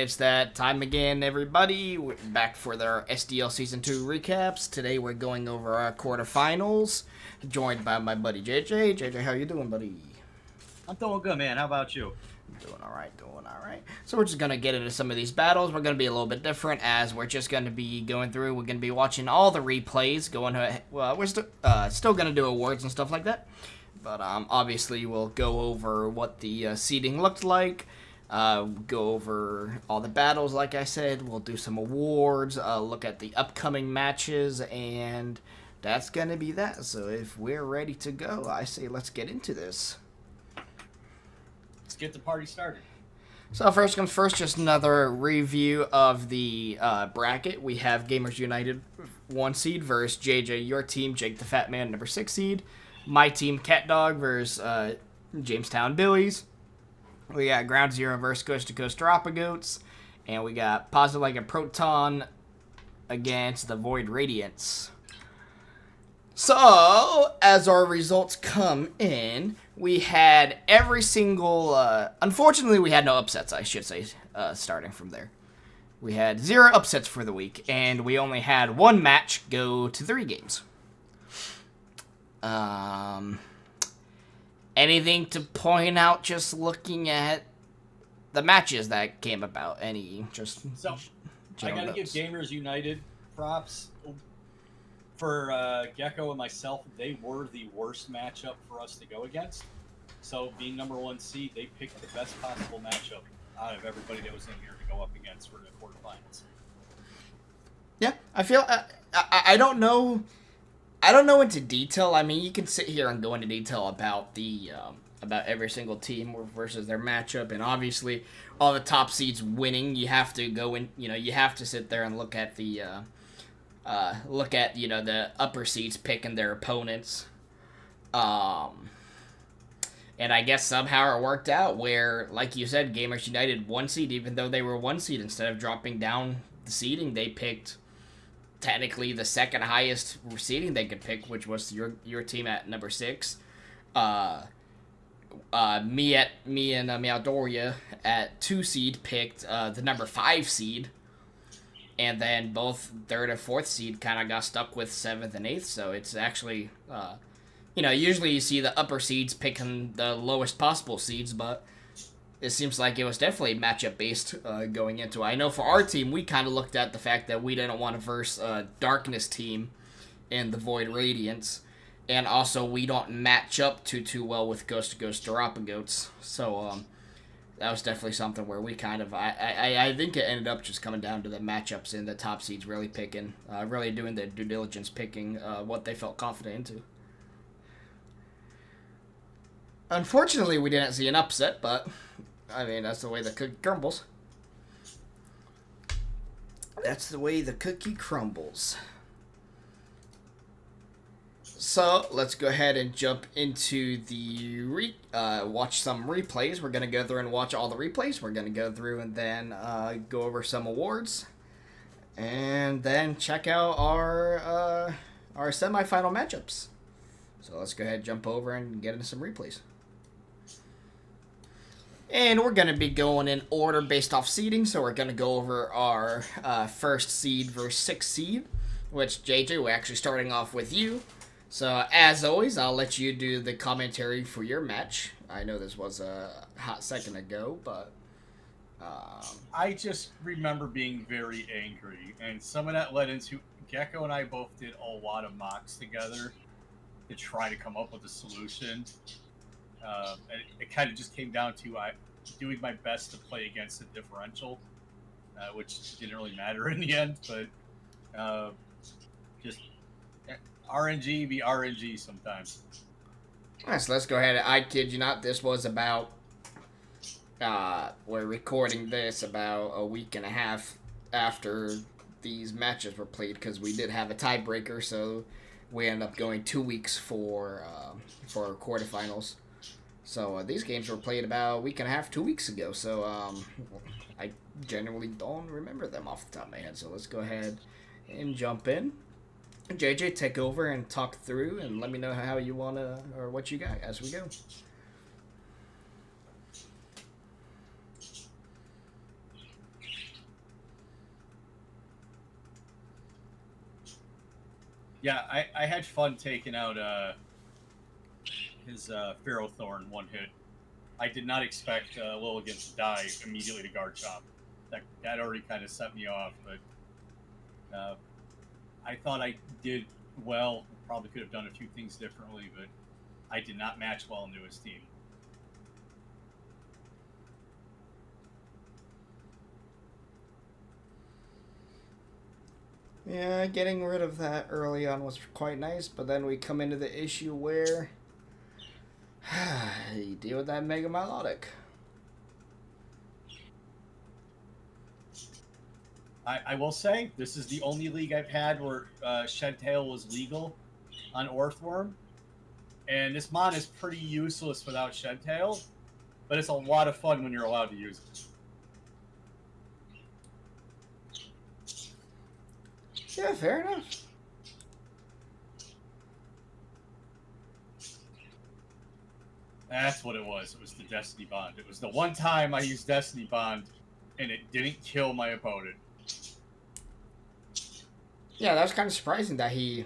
It's that time again, everybody. We're back for their SDL Season 2 recaps. Today we're going over our quarterfinals, joined by my buddy JJ. JJ, how you doing, buddy? I'm doing good, man. How about you? Doing alright, doing alright. So we're just going to get into some of these battles. We're going to be a little bit different as we're just going to be going through. We're going to be watching all the replays. We're still going to do awards and stuff like that. But obviously we'll go over what the seeding looked like. Go over all the battles, like I said. We'll do some awards, look at the upcoming matches, and that's going to be that. So if we're ready to go, I say let's get into this. Let's get the party started. So first comes first, just another review of the bracket. We have Gamers United 1 seed versus JJ, your team, Jake the Fat Man, number 6 seed. My team, Cat Dog versus Jamestown Billies. We got Ground Zero versus Coast to Coast Dropagoats. And we got Positive Like a Proton against the Void Radiance. So, as our results come in, we had every single... unfortunately, we had no upsets, I should say, starting from there. We had 0 upsets for the week, and we only had 1 match go to 3 games. Anything to point out just looking at the matches that came about? So, I gotta give Gamers United props. For Gecko and myself, they were the worst matchup for us to go against. So, being number 1 seed, they picked the best possible matchup out of everybody that was in here to go up against for the quarterfinals. Yeah, I feel... I don't know... I don't know into detail. I mean, you can sit here and go into detail about the about every single team versus their matchup, and obviously all the top seeds winning. You have to go in. You have to sit there and look at the the upper seeds picking their opponents. And I guess somehow it worked out where, like you said, Gamers United 1 seed, even though they were 1 seed, instead of dropping down the seeding, they picked technically the second highest seeding they could pick, which was your team at number 6. Me and Meowdoria at 2 seed picked the number 5 seed, and then both 3rd and 4th seed kind of got stuck with 7th and 8th. So it's actually usually you see the upper seeds picking the lowest possible seeds, but it seems like it was definitely matchup based going into it. I know for our team, we kind of looked at the fact that we didn't want to verse Darkness team in the Void Radiance, and also we don't match up too well with Ghost to Ghost Dropagoats. So that was definitely something where we kind of I think it ended up just coming down to the matchups and the top seeds really picking, really doing the due diligence picking what they felt confident into. Unfortunately, we didn't see an upset, but I mean, that's the way the cookie crumbles. That's the way the cookie crumbles. So, let's go ahead and jump into the watch some replays. We're going to go through and watch all the replays. We're going to go through and then go over some awards. And then check out our semifinal matchups. So, let's go ahead and jump over and get into some replays. And we're going to be going in order based off seeding, so we're going to go over our 1st seed versus 6th seed, which, JJ, we're actually starting off with you. So, as always, I'll let you do the commentary for your match. I know this was a hot second ago, but... I just remember being very angry, and some of that led into... Gecko and I both did a lot of mocks together to try to come up with a solution. And it kind of just came down to doing my best to play against the differential, which didn't really matter in the end, but just RNG be RNG sometimes. Alright, so let's go ahead. I kid you not, this was about, we're recording this about a week and a half after these matches were played, because we did have a tiebreaker, so we ended up going 2 weeks for our quarterfinals. So these games were played about a week and a half, 2 weeks ago. So I generally don't remember them off the top of my head. So let's go ahead and jump in. JJ, take over and talk through and let me know how you want to, or what you got as we go. Yeah, I had fun taking out his Ferrothorn one hit. I did not expect Lilligant to die immediately to guard chop. That already kind of set me off, but I thought I did well. Probably could have done a few things differently, but I did not match well into his team. Yeah, getting rid of that early on was quite nice, but then we come into the issue where you deal with that Mega Milotic. I will say, this is the only league I've had where Shedtail was legal on Orthworm. And this mon is pretty useless without Shedtail, but it's a lot of fun when you're allowed to use it. Yeah, fair enough. That's what it was. It was the Destiny Bond. It was the one time I used Destiny Bond, and it didn't kill my opponent. Yeah, that was kind of surprising that he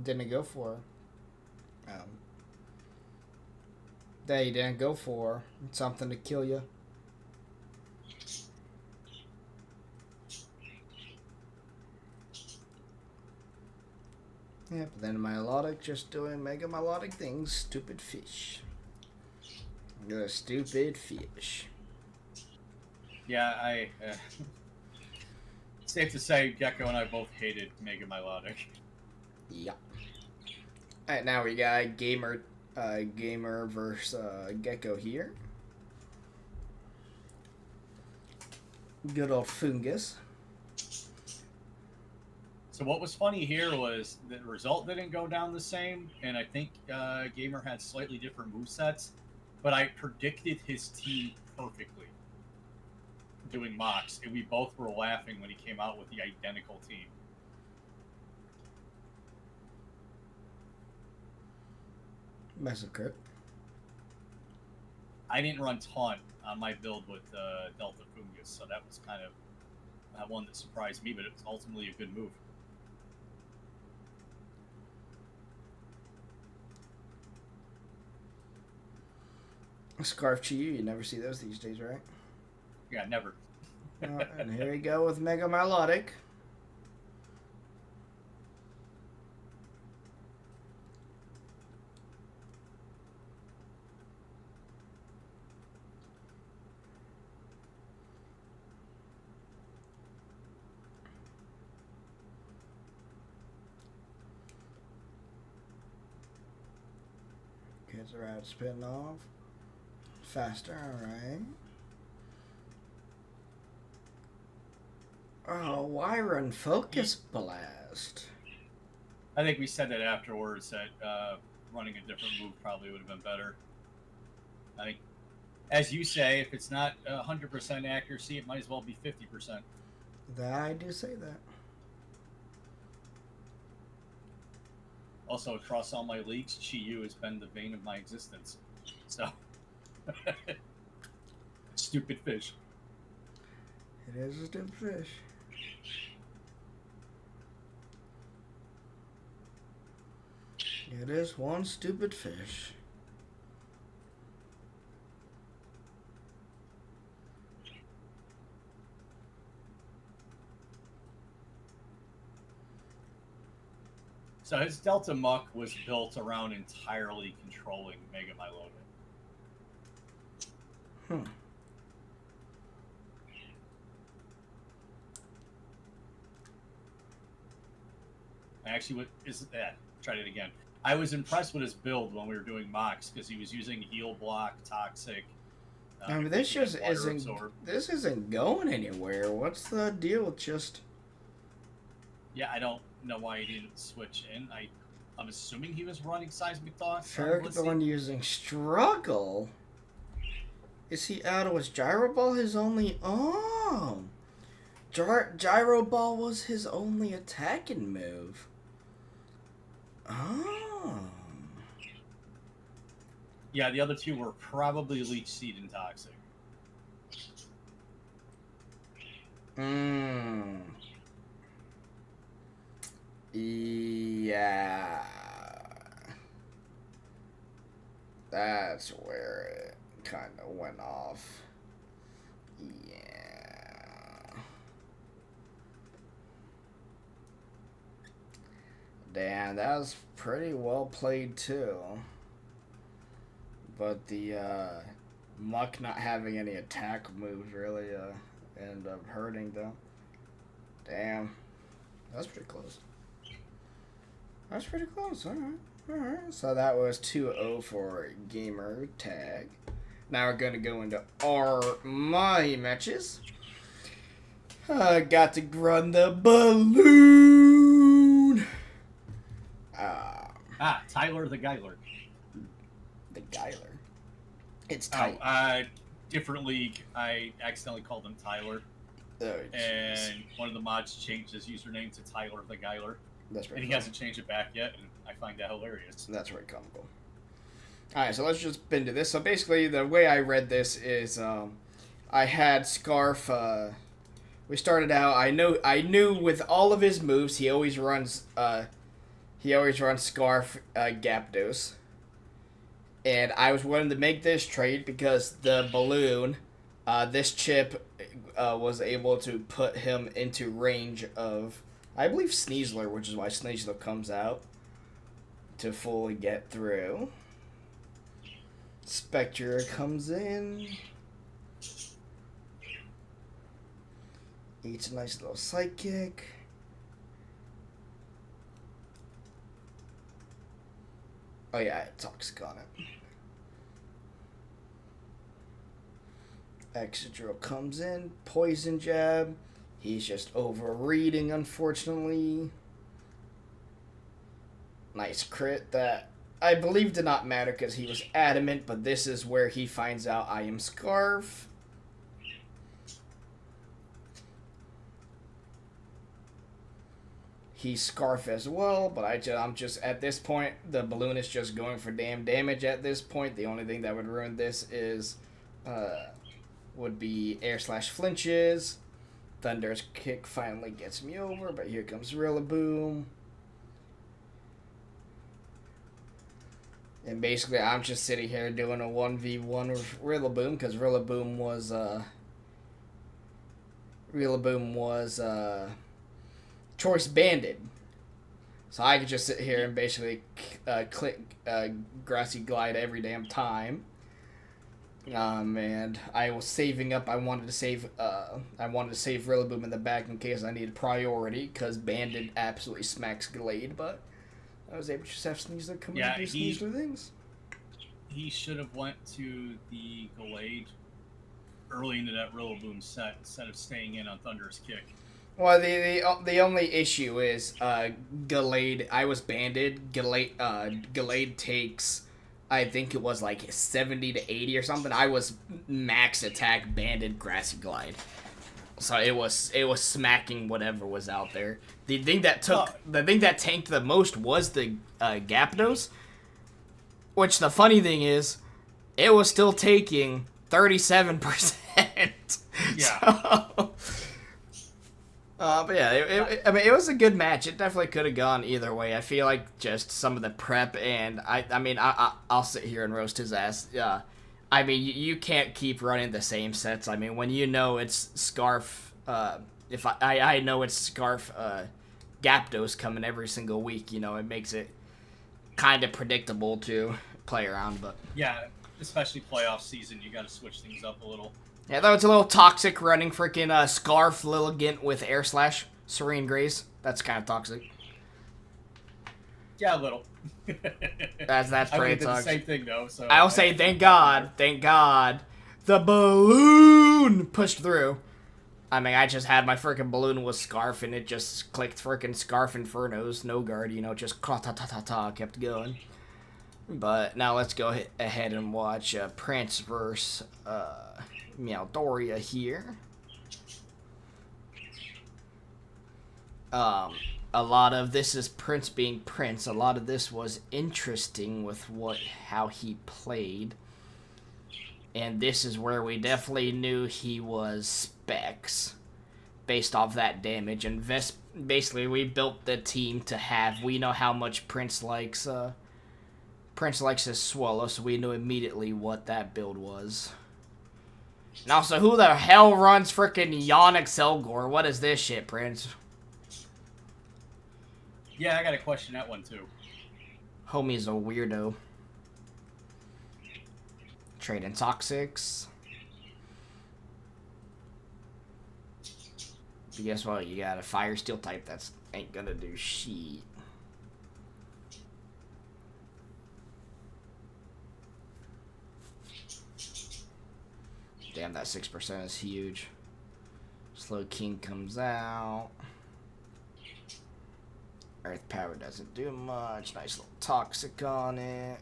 didn't go for. That he didn't go for something to kill you. Yeah, but then Milotic just doing Mega Milotic things. Stupid fish. You're a stupid fish. Yeah, safe to say, Gecko and I both hated Mega Milotic. Yeah. Alright, now we got Gamer versus Gecko here. Good old Fungus. So what was funny here was the result didn't go down the same, and I think Gamer had slightly different movesets, but I predicted his team perfectly doing mocks, and we both were laughing when he came out with the identical team. Massacre. I didn't run Taunt on my build with Delta Fungus, so that was kind of one that surprised me, but it was ultimately a good move. Scarf Chi, you never see those these days, right? Yeah, never. And here we go with Mega Milotic. Kids are out spinning off. Faster, alright. Oh, Wyron Focus Blast. I think we said that afterwards that running a different move probably would have been better. I think, as you say, if it's not 100% accuracy, it might as well be 50%. I do say that. Also, across all my leagues, Chi-Yu has been the vein of my existence. So, stupid fish. It is a stupid fish. It is one stupid fish. So his Delta Muck was built around entirely controlling Mega Milotic. Actually, what is that? Tried it again. I was impressed with his build when we were doing mocks because he was using heal block, toxic. I mean, this just isn't. This isn't going anywhere. What's the deal with just? Yeah, I don't know why he didn't switch in. I'm assuming he was running seismic thoughts. Ferric the one using struggle. Is he out of his gyro ball? His only gyro ball was his only attacking move. Oh. Yeah, the other two were probably Leech Seed and Toxic. Yeah. That's where it kind of went off. Yeah. Damn, that was pretty well played too. But the Muck not having any attack moves really ended up hurting them. Damn. That was pretty close. That's pretty close. Alright. So that was 2-0 for Gamer Tag. Now we're going to go into my matches. Got to run the balloon. Tyler the Geiler. The Geiler. It's Tyler. Different league. I accidentally called him Tyler. Oh, and one of the mods changed his username to Tyler the Geiler. That's right. And he hasn't changed it back yet, and I find that hilarious. That's very comical. Alright, so let's just spin to this. So basically, the way I read this is I had Scarf. We started out. I knew with all of his moves, he always runs Scarf Gyarados. And I was willing to make this trade because the balloon, this chip was able to put him into range of, I believe, Sneasler, which is why Sneasler comes out to fully get through. Spectre comes in. Eats a nice little Psychic. Oh yeah, Toxic on it. Excadrill comes in. Poison Jab. He's just overreading, unfortunately. Nice crit that I believe did not matter because he was adamant, but this is where he finds out I am Scarf. He's Scarf as well, but I'm just, at this point, the balloon is just going for damn damage at this point. The only thing that would ruin this is, would be Air/Flinches. Thunder's Kick finally gets me over, but here comes Rillaboom. And basically, I'm just sitting here doing a 1v1 with Rillaboom, because Rillaboom was choice banded. So I could just sit here and basically click Grassy Glide every damn time. And I was saving up. I wanted to save Rillaboom in the back in case I needed priority, because banded absolutely smacks Glade, but I was able to just have Sneasler come in and do Sneasler things. He should have went to the Glade early into that Rillaboom set instead of staying in on Thunder's Kick. Well, the only issue is Glade. I was banded. Glade takes, I think it was like 70 to 80 or something. I was max attack banded Grassy Glide, so it was smacking whatever was out there. The thing that tanked the most was the Gyarados, which the funny thing is, it was still taking 37%. Yeah. So, but yeah, it was a good match. It definitely could have gone either way. I feel like just some of the prep, and I'll sit here and roast his ass. I mean, you can't keep running the same sets. I mean, when you know it's Scarf, if I know it's Scarf Gyarados coming every single week, you know, it makes it kind of predictable to play around. But yeah, especially playoff season, you got to switch things up a little. Yeah, though it's a little toxic running freaking Scarf Lilligant with Air Slash Serene Grace. That's kind of toxic. Yeah, a little. That's pretty toxic. The same thing though. So I'll say thank God, the balloon pushed through. I mean, I just had my freaking balloon with Scarf, and it just clicked freaking Scarf Infernos, no guard, you know, just ta kept going. But now let's go ahead and watch Prince versus Meowdoria here. A lot of this is Prince being Prince. A lot of this was interesting with how he played. And this is where we definitely knew he was Specs based off that damage. And basically we built the team to have. We know how much Prince likes. Prince likes his Swallow, so we knew immediately what that build was. And also, who the hell runs frickin' Yonic Selgor? What is this shit, Prince? Yeah, I gotta question that one too. Homie's a weirdo. Trading Toxics. But guess what? You got a Fire Steel type that's ain't gonna do shit. Damn, that 6% is huge. Slow King comes out. Earth Power doesn't do much. Nice little Toxic on it.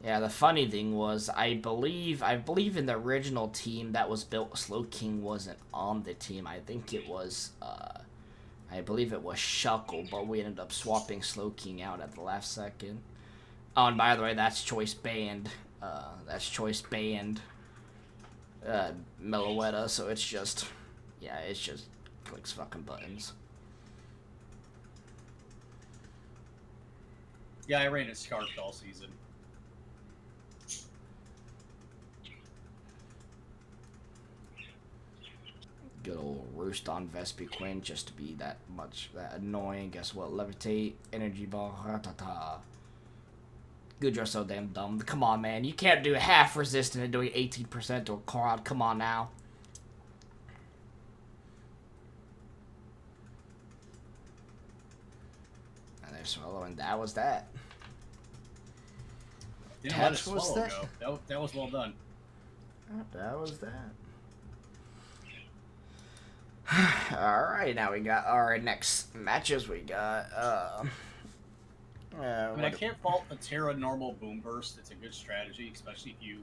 Yeah, the funny thing was, I believe in the original team that was built, Slow King wasn't on the team. I think it was, I believe it was Shuckle, but we ended up swapping Slow King out at the last second. Oh, and by the way, that's choice banned. Meloetta, so it's just, yeah, it's just clicks fucking buttons. Yeah, I ran it Scarfed all season. Good old Roost on Vespiquen just to be that annoying. Guess what? Levitate, Energy Ball, ta-ta. Goodrow's so damn dumb. Come on, man. You can't do half resistant and doing 18% to a Korod. Come on now. And there's Swallow, and that was that. Didn't let a Swallow go. That was well done. That was that. Alright, now we got our next matches. We got, I mean, I can't fault the Terra normal boom burst. It's a good strategy, especially if you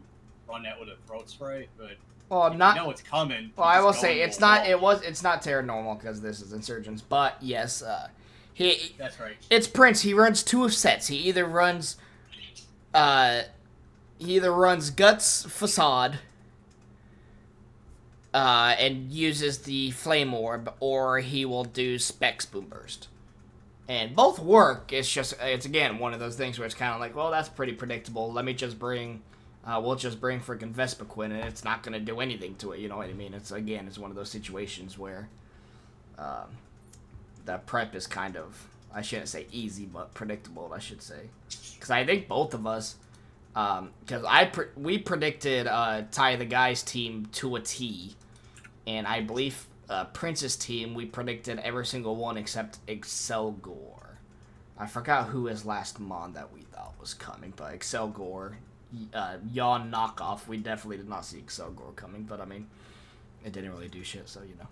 run that with a throat spray. But well, you know it's coming. Well, I will say it's not. It's not Terra normal because this is Insurgents. But yes, That's right. It's Prince. He runs 2 sets. He either runs Guts Facade. And uses the Flame Orb, or he will do Specs Boom Burst. And both work. It's again one of those things where it's kind of like, well, that's pretty predictable. Let me just bring, we'll just bring freaking Vespiquen, and it's not gonna do anything to it. You know what I mean? It's one of those situations where, the prep is kind of, I shouldn't say easy, but predictable. I should say, because I think both of us, because we predicted Ty the Guy's team to a T. And I believe Prince's team, we predicted every single one except Excelgor. I forgot who his last mon that we thought was coming, but Excelgor, Yawn Knockoff, we definitely did not see Excelgor coming, but I mean, it didn't really do shit, so you know.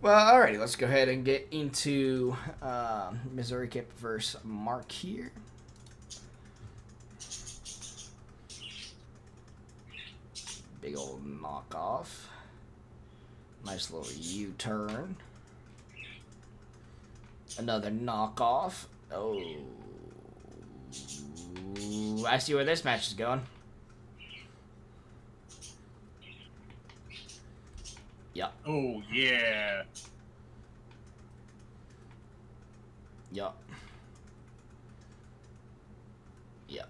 Well, alrighty, let's go ahead and get into Missouri Kip versus Mark here. Big old knockoff. Nice little U-turn. Another knockoff. Oh. I see where this match is going. Yup. Oh, yeah. Yup. Yep.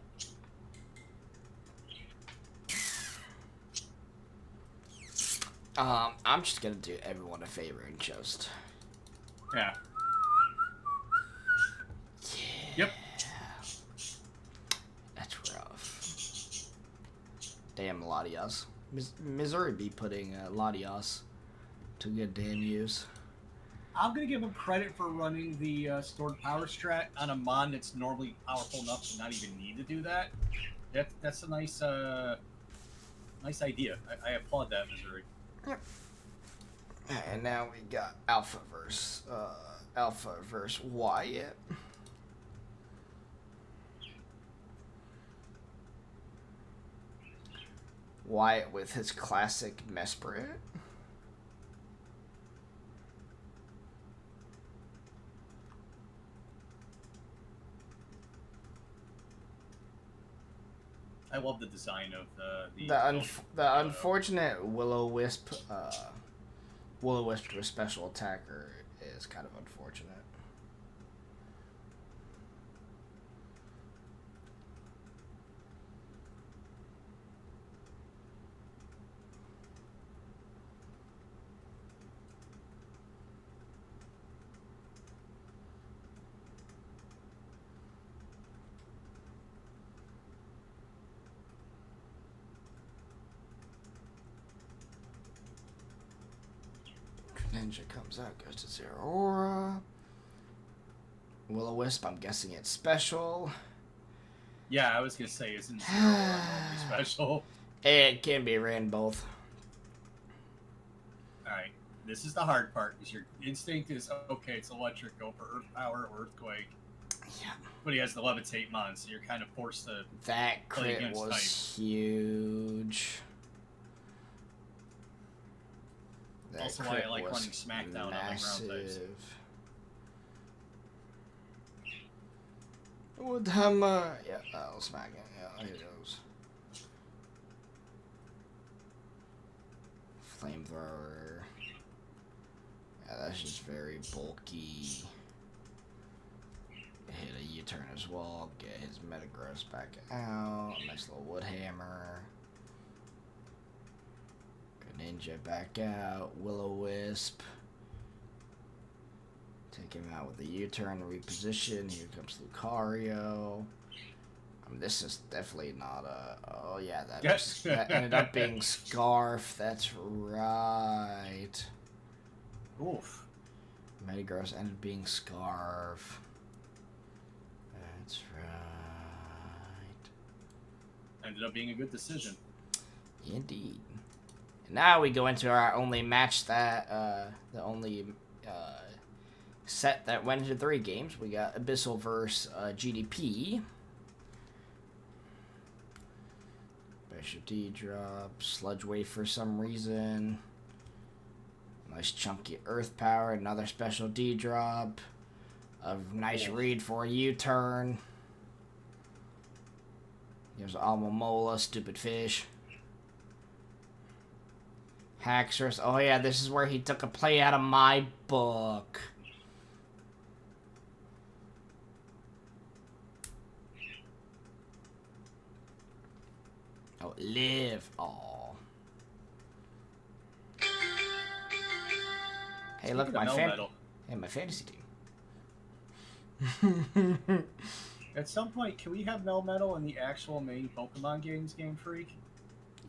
I'm just gonna do everyone a favor and just... Yeah. Yep. That's rough. Damn Latias. Missouri be putting Latias to good damn use. I'm going to give him credit for running the stored power strat on a mon that's normally powerful enough to not even need to do that. That's a nice idea. I applaud that, Missouri. Yep. And now we got Alpha versus Wyatt. Wyatt with his classic Mesprit. I love the design of the unfortunate Will-O-Wisp Will-O-Wisp to a special attacker is kind of unfortunate. Ninja comes out, goes to 0 aura. Will-O-Wisp, I'm guessing it's special. Yeah, I was gonna say, isn't 0 aura normally special? It can be ran both. Alright, this is the hard part, because your instinct is, okay, it's electric, go for Earth Power or Earthquake. Yeah. But he has the Levitate mon, so you're kind of forced to That crit was type. Huge. That also why I like running SmackDown on my ground types. With hammer, yeah, that'll smack it. Yeah, here it goes. Flamethrower. Yeah, that's just very bulky. Hit a U-turn as well. Get his Metagross back out. Nice little wood hammer. Ninja back out. Will-O-Wisp. Take him out with a U-turn, reposition. Here comes Lucario. This is definitely not a... Oh, yeah, that ended up being Scarf. That's right. Oof. Metagross ended up being Scarf. That's right. Ended up being a good decision. Indeed. And now we go into our only match that... the only... set that went into 3 games. We got Abyssal versus GDP. Special D-drop. Sludge Wave for some reason. Nice chunky Earth Power. Another special D-drop. A nice read for a U-turn. There's Almamola. Stupid fish. Haxorus. Oh yeah, this is where he took a play out of my book. Oh, live. Oh. Hey, look, my fantasy team. At some point, can we have Melmetal in the actual main Pokemon games, Game Freak?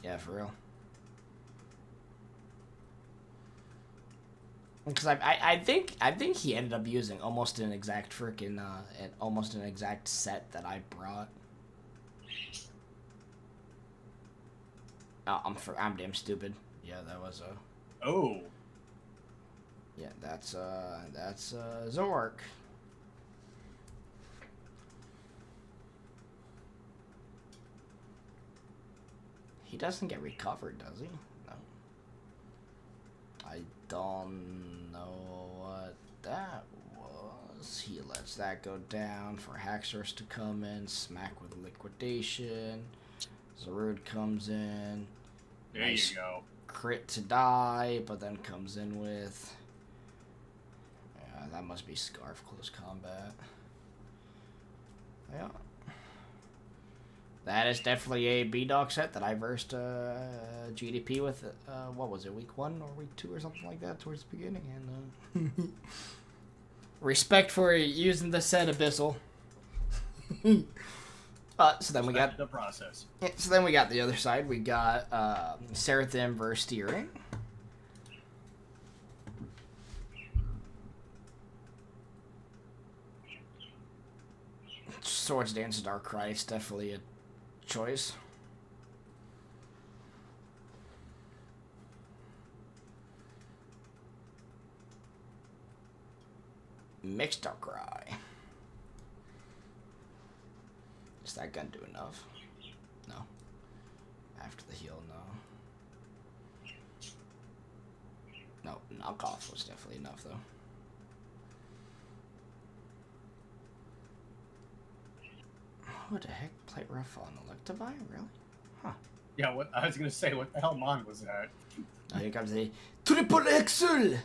Yeah, for real. Because I think he ended up using almost an exact freaking almost an exact set that I brought. Oh, I'm damn stupid. Yeah, that was a. Oh. Yeah, that's Zork. He doesn't get recovered, does he? No. I don't know what that was. He lets that go down for Haxorus to come in, smack with Liquidation. Zarude comes in. There nice you go. Crit to die, but then comes in with... Yeah, that must be Scarf Close Combat. Yeah. That is definitely a B-Dog set that I versed GDP with, what was it, week 1 or week 2 or something like that towards the beginning. And respect for using the set, Abyssal. So then we got the process. Yeah, so then we got the other side. We got Seraphim versus Steering. Swords Dance Darkrai is definitely a choice. Mixed Darkrai. Is that gonna do enough? No. After the heal, no. No, knockoff was definitely enough, though. What the heck? Plate Rough on Electivire? Really? Huh. Yeah, what I was gonna say, what the hell mon was that? Oh, here comes the Triple XL.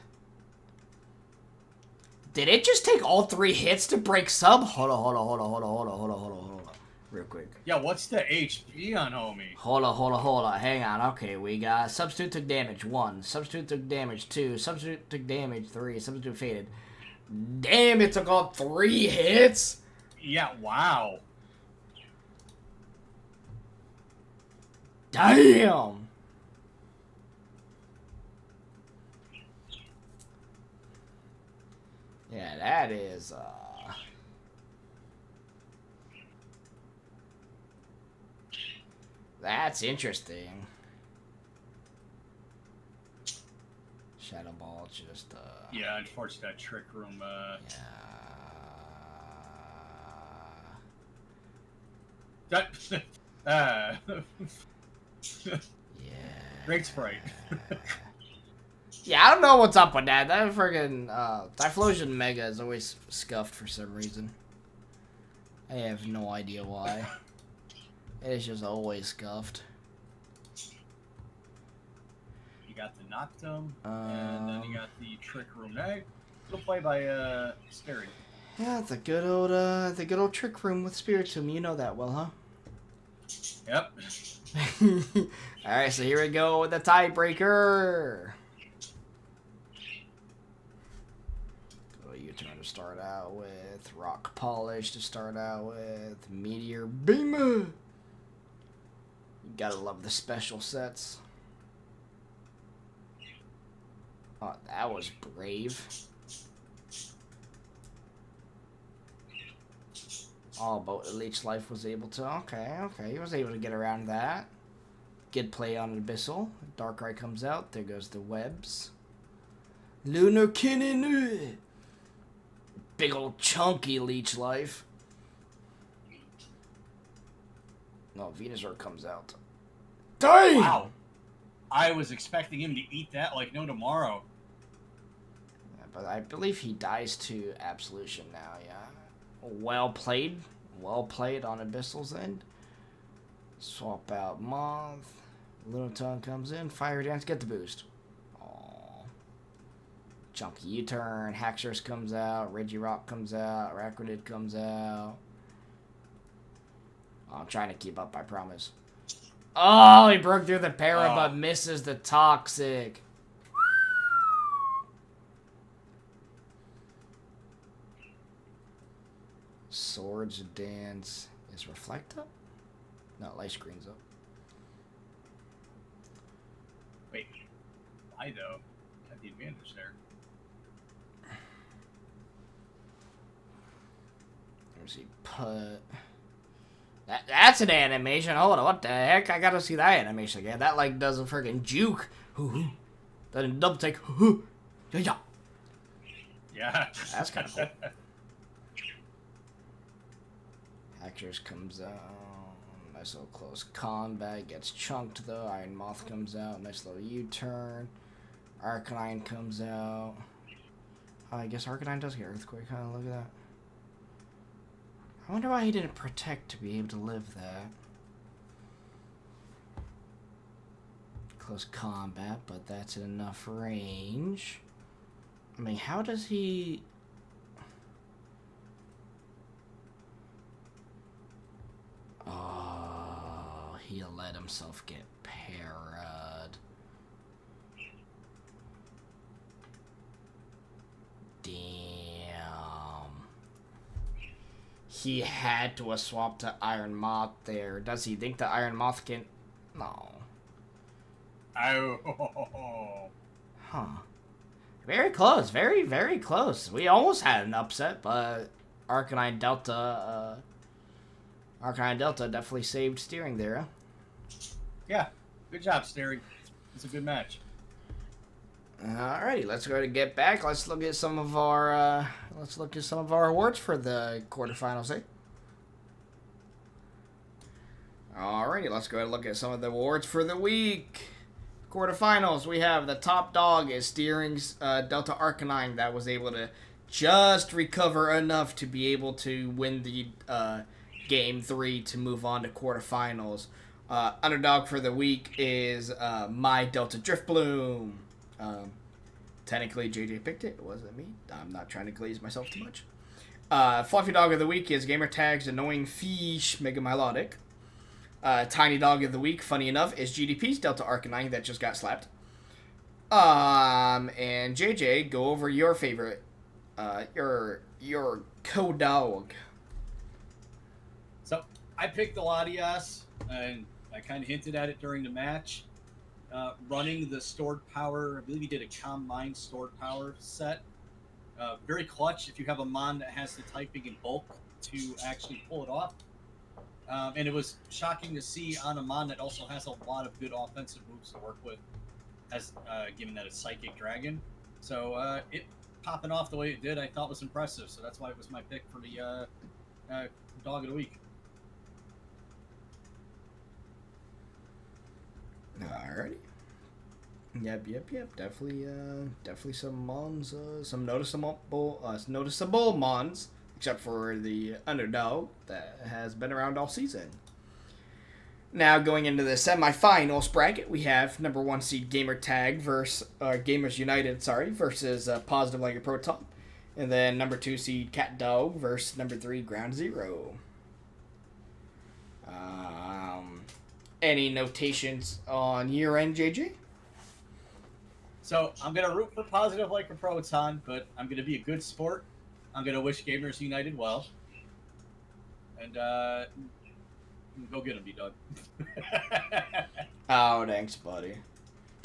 Did it just take all 3 hits to break sub? Hold on. Real quick. Yeah, what's the HP on homie? Hold on. Hang on. Okay, we got substitute took damage 1, substitute took damage 2, substitute took damage 3, substitute faded. Damn, it took all 3 hits? Yeah, wow. Damn! Yeah, that is, that's interesting. Shadow Ball just, Yeah, unfortunately, that Trick Room, yeah. That, Yeah. Great sprite. Yeah, I don't know what's up with that. That friggin' Typhlosion Mega is always scuffed for some reason. I have no idea why. It is just always scuffed. You got the Noctum, and then you got the Trick Room egg. It'll play by Stary. Yeah, the good old Trick Room with Spiritomb. You know that well, huh? Yep. Alright, so here we go with the tiebreaker. U-turn to start out with, Rock Polish to start out with, Meteor Beam. You gotta love the special sets. Oh, that was brave. Oh, but Leech Life was able to. Okay. He was able to get around that. Good play on Abyssal. Darkrai comes out. There goes the webs. Lunar Cannon. Big old chunky Leech Life. No, Venusaur comes out. Dang! Wow. I was expecting him to eat that like no tomorrow. Yeah, but I believe he dies to Absolution now, yeah. Well played. Well played on Abyssal's end. Swap out Moth. Lunaton comes in. Fire Dance. Get the boost. Aww. Chunky U-turn. Haxorus comes out. Regirock comes out. Rakronid comes out. Oh, I'm trying to keep up, I promise. Oh, he broke through the para, but misses the Toxic. Swords Dance. Is Reflect up? No, Light Screen's up. Wait. Why though? Got the advantage there. Let me see. Put. That's an animation. Hold on, what the heck? I gotta see that animation again. That like does a freaking juke. Then double take. Yeah. Yeah. That's kind of cool. Haxorus comes out. Nice little close combat. Gets chunked though. Iron Moth comes out. Nice little U-turn. Arcanine comes out. Oh, I guess Arcanine does get Earthquake. Huh? Look at that. I wonder why he didn't protect to be able to live that. Close combat, but that's enough range. I mean, how does he... Oh, he let himself get parried. Damn. He had to have swapped to Iron Moth there. Does he think the Iron Moth can... No. Oh. Huh. Very close. Very, very close. We almost had an upset, but Arcanine Delta definitely saved steering there. Huh? Yeah. Good job, Stary. It's a good match. Alrighty, let's go to get back. Let's look at some of our awards for the quarterfinals, eh? Alrighty, let's go ahead and look at some of the awards for the week. Quarterfinals, we have the top dog is Steering's Delta Arcanine that was able to just recover enough to be able to win the Game 3 to move on to quarterfinals. Underdog for the week is My Delta Drift Bloom. Technically, JJ picked it. It wasn't me. I'm not trying to glaze myself too much. Fluffy Dog of the Week is Gamertag's Annoying Fish Mega Melodic. Tiny Dog of the Week, funny enough, is GDP's Delta Arcanine that just got slapped. And JJ, go over your favorite, your co-dog. So, I picked the Latias, and I kind of hinted at it during the match. Running the stored power, I believe he did a Calm Mind stored power set. Very clutch if you have a Mon that has the typing in bulk to actually pull it off. And it was shocking to see on a Mon that also has a lot of good offensive moves to work with, as given that it's Psychic Dragon. So it popping off the way it did, I thought was impressive. So that's why it was my pick for the Dog of the Week. Alrighty. Yep. Definitely some Mons, some noticeable Mons, except for the Underdog that has been around all season. Now going into the semifinals bracket, we have number 1 seed Gamertag versus Gamers United, versus Positive Like a Proton, and then number 2 seed Cat Dog versus number 3 Ground Zero. Any notations on your end, JJ? So I'm going to root for Positive Like a Proton, but I'm going to be a good sport. I'm going to wish Gamers United well. And go get him, B-Dog. Oh, thanks, buddy.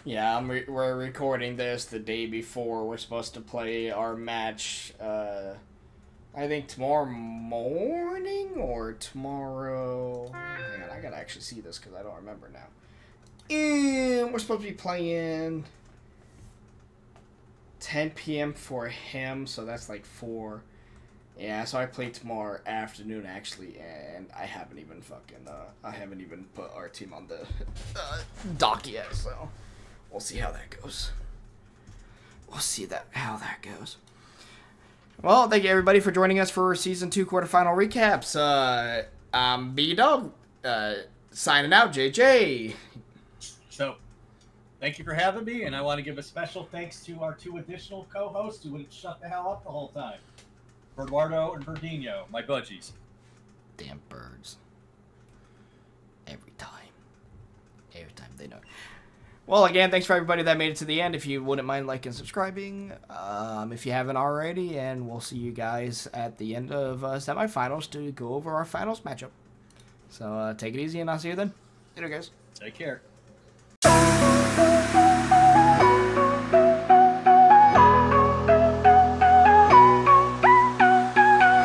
Yeah, we're recording this the day before we're supposed to play our match, I think tomorrow morning or tomorrow... Hang on, I gotta actually see this because I don't remember now. And we're supposed to be playing 10 p.m. for him, so that's like 4. Yeah, so I play tomorrow afternoon actually, and I haven't even put our team on the dock yet, so we'll see how that goes. How that goes. Well, thank you everybody for joining us for Season 2 quarterfinal recaps. I'm B-Dog, signing out, JJ. So, thank you for having me, and I want to give a special thanks to our 2 additional co-hosts who wouldn't shut the hell up the whole time. Eduardo and Verdinho, my budgies. Damn birds. Every time they know. Well, again, thanks for everybody that made it to the end. If you wouldn't mind liking and subscribing, if you haven't already, and we'll see you guys at the end of semifinals to go over our finals matchup. So take it easy, and I'll see you then. Later, guys. Take care.